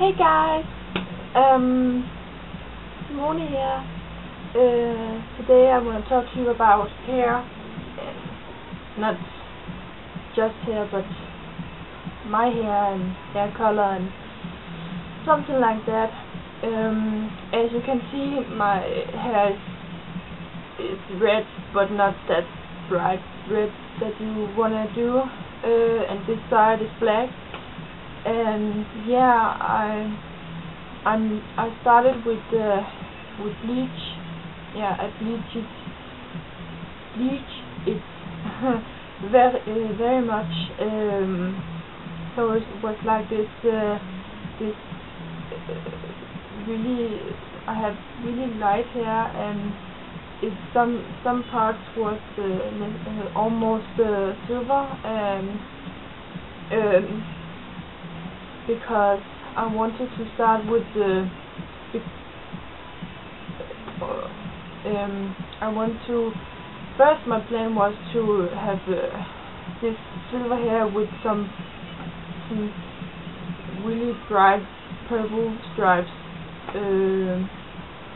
Hey guys, Simone here. Today I want to talk to you about hair, not just hair, but my hair and hair color and something like that. As you can see, my hair is red, but not that bright red that you wanna do, and this side is black. And yeah, I started with bleach. Yeah, I bleach it very much. So it was like this really, I have really light hair, and some parts was almost silver, and because I wanted to start with first my plan was to have this silver hair with some really bright purple stripes,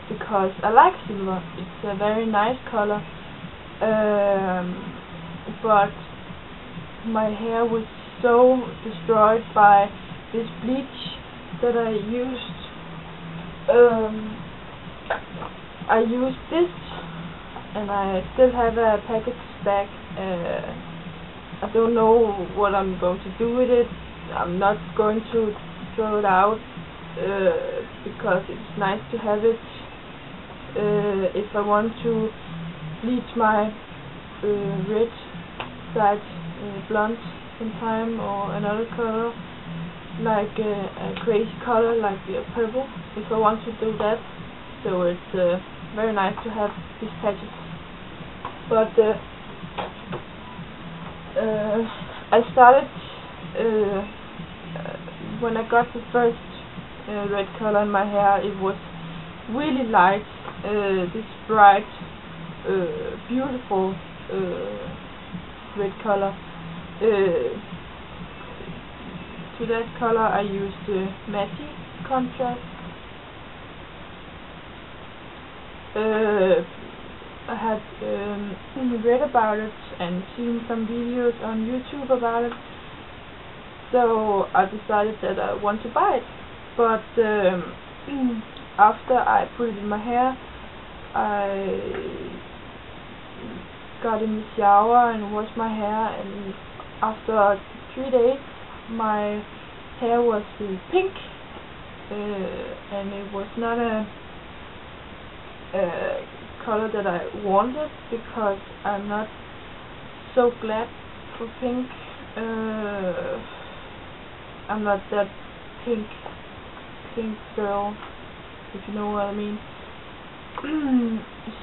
because I like silver. It's a very nice color, but my hair was so destroyed by this bleach that I used. I used this, and I still have a package back. I don't know what I'm going to do with it. I'm not going to throw it out, because it's nice to have it. If I want to bleach my red side blonde sometime, or another color, like a crazy color like purple, if I want to do that. So it's very nice to have these patches. But I started when I got the first red color in my hair. It was really light, this bright, beautiful red color. To that color I used Matty contrast. I had read about it and seen some videos on YouTube about it, so I decided that I want to buy it. But after I put it in my hair, I got in the shower and washed my hair, and after 3 days my hair was pink, and it was not a color that I wanted, because I'm not so glad for pink. I'm not that pink girl, if you know what I mean.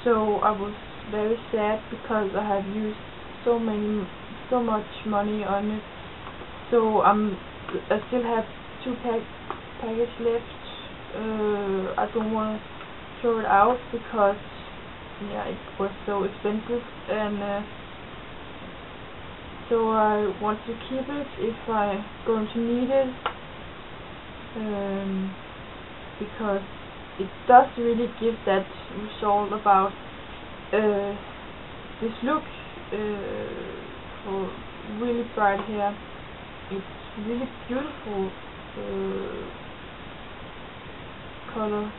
So I was very sad, because I have used so much money on it. So I still have 2 packages left. I don't want to throw it out, because yeah, it was so expensive, and so I want to keep it if I'm going to need it, because it does really give that result about this look for really bright hair. It's really beautiful color.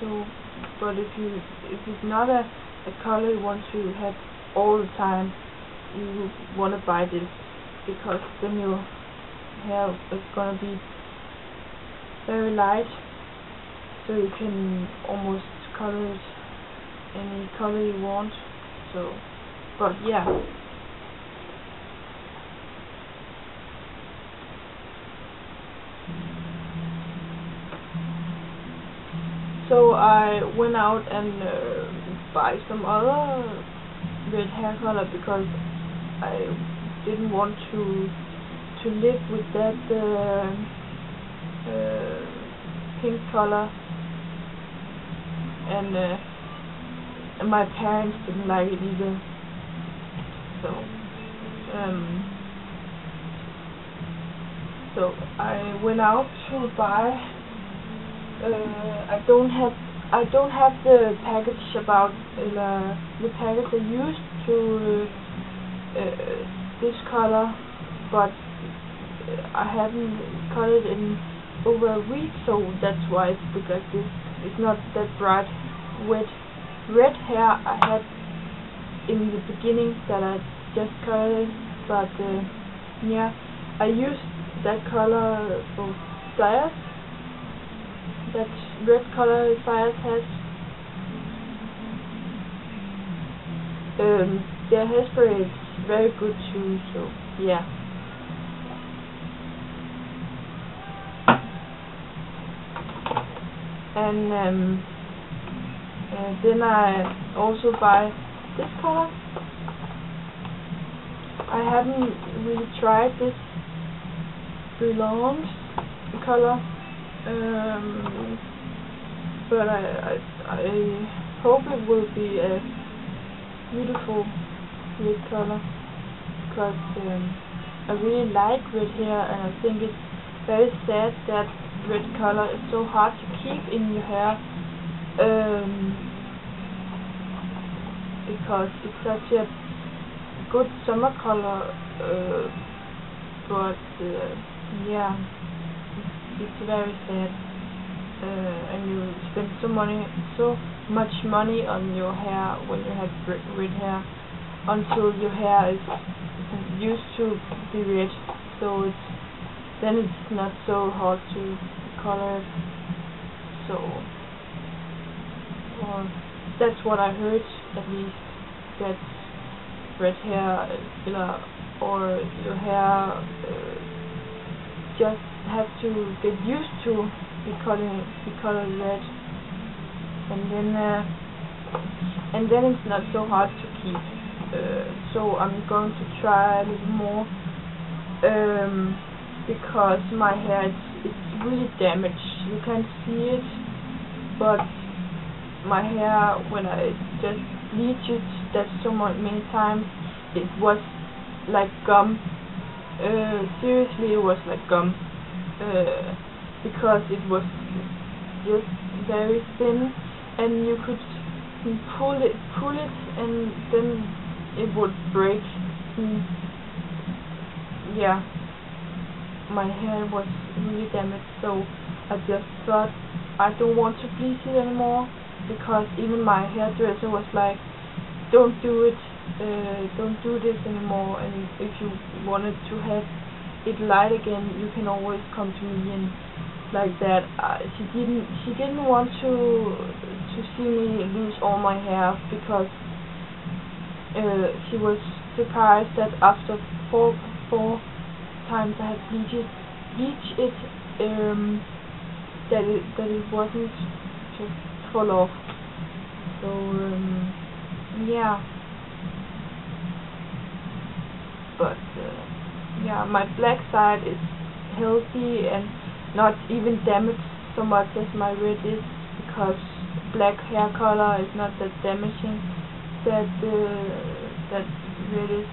So, but if it's not a color you want to have all the time, you want to buy this, because then your hair is gonna be very light, so you can almost color it any color you want. So, but yeah. So I went out and buy some other red hair color, because I didn't want to live with that pink color, and my parents didn't like it either. So So I went out to buy I don't have the package about the package I used to this color, but I haven't colored in over a week, so that's why it looks like this. It's not that bright. With red hair I had in the beginning that I just colored, but yeah, I used that color for Sayers. That red color Sayers has. Their hairspray is very good too, so yeah. And then I also buy this color. I haven't really tried this Brilliant color, but I hope it will be a beautiful red color, because I really like red hair, and I think it's very sad that red color is so hard to keep in your hair, because it's such a good summer color, but yeah, it's very sad, and you spend so much money on your hair when you have red hair, until your hair is used to be red, so then it's not so hard to color it. So that's what I heard, at least, that red hair or your hair just have to get used to be colored red, and then it's not so hard to keep. So I'm going to try a little more, because my hair it's really damaged. You can't see it, but my hair, when I just bleached it that so many times, it was like gum. Seriously, it was like gum, because it was just very thin, and you could pull it, and then it would break. Yeah, my hair was really damaged, so I just thought I don't want to bleach it anymore, because even my hairdresser was like, don't do it, don't do this anymore, and if you wanted to have it light again, you can always come to me, and like that. She didn't want to see me lose all my hair, because she was surprised that after four times I had bleached it, that it wasn't just fall off. So yeah, but yeah, my black side is healthy and not even damaged so much as my red is, because black hair color is not that damaging that red is.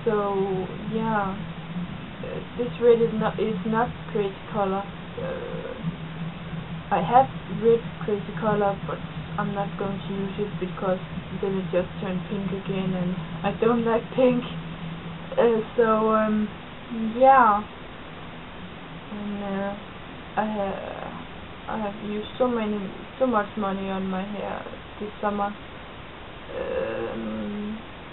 So yeah, this red is not crazy color. I have red crazy color, but I'm not going to use it, because then it just turned pink again, and I don't like pink. So yeah, and I have used so much money on my hair this summer. I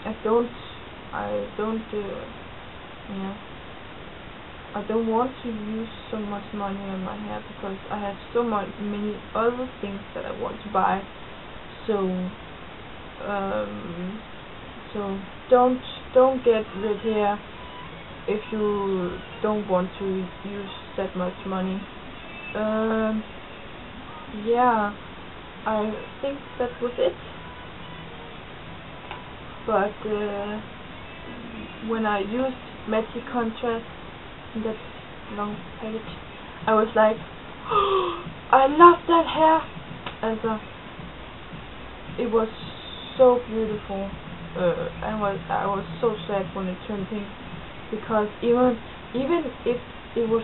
don't want to use so much money on my hair, because I have many other things that I want to buy. So don't get red hair if you don't want to use that much money. Yeah, I think that was it. But when I used Magic Contrast in that long package, I was like, oh, I love that hair. It was so beautiful. I was so sad when it turned pink, because even if it was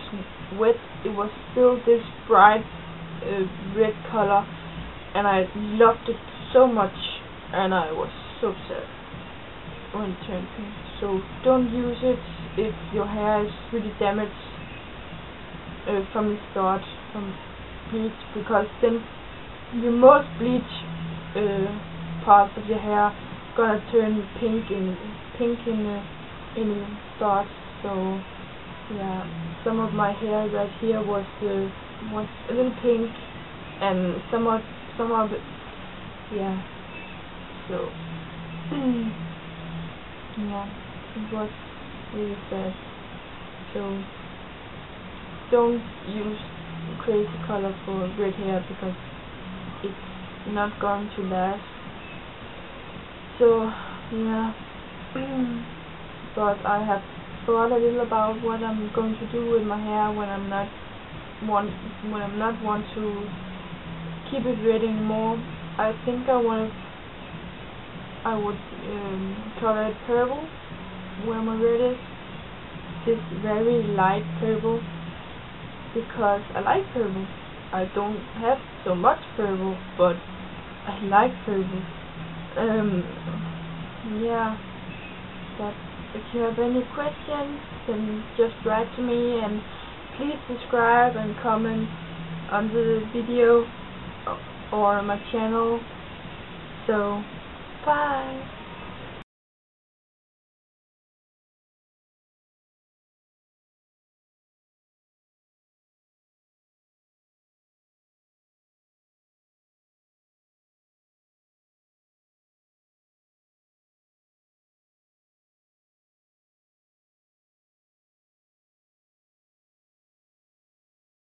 wet, it was still this bright red color, and I loved it so much, and I was so sad when it turned pink. So don't use it if your hair is really damaged from the start, from bleach, because then the most bleach parts of your hair gonna turn pink in the start. So yeah, some of my hair right here was a little pink, and some of it, yeah. So yeah, it was really sad. So don't use crazy color for red hair, because it's not going to last. So yeah, but I have thought a little about what I'm going to do with my hair when I'm not want to keep it red anymore. I think I would color it purple where my red is. This very light purple, because I like purple. I don't have so much purple, but I like purple. Yeah, but if you have any questions, then just write to me, and please subscribe and comment under the video or my channel. So, bye!